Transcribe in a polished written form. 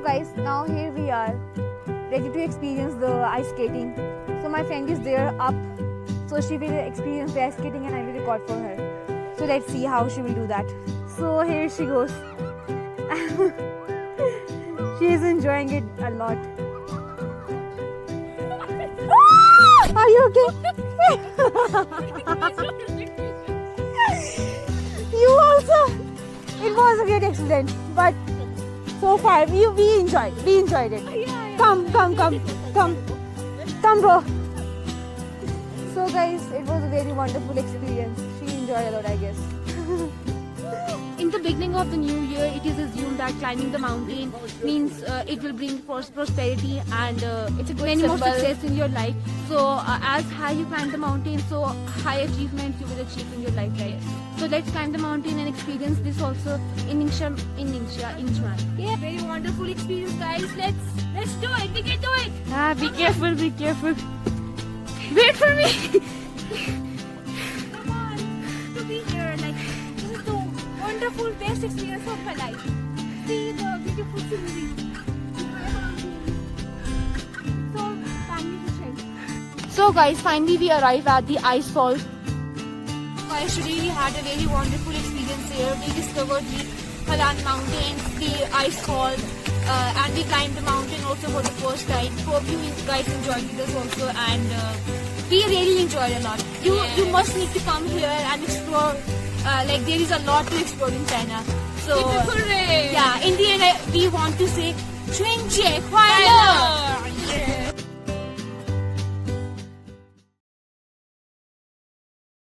So guys, now here we are, ready to experience the ice skating. So my friend is there up, so she will experience the ice skating and I will record for her. So let's see how she will do that. So here she goes. She is enjoying it a lot. Are you okay? You also. It was a great accident, but so far we enjoyed it. Come, bro. So guys, it was a very wonderful experience. She enjoyed a lot, I guess. In the beginning of the new year, it is assumed that climbing the mountain means it will bring prosperity and It's a good many more symbol. success in your life. So as high you climb the mountain, so high achievements you will achieve in your life, right? So let's climb the mountain and experience this also in Ningxia, Inchman. Yeah, very wonderful experience, guys. Let's do it. We can do it. Be careful. Wait for me. Come on, to be here. Like, this is the wonderful, best experience of my life. See the beautiful scenery. So magnificent. So guys, finally we arrived at the ice fall. Guys, today we had a very wonderful experience here. We discovered the Heilان mountains, the ice fall, and we climbed the mountain also for the first time. Hope you guys enjoyed this also, and we really enjoyed a lot. You must need to come here and explore. Like, there is a lot to explore in China. So yeah, in the end we want to say 春节快乐。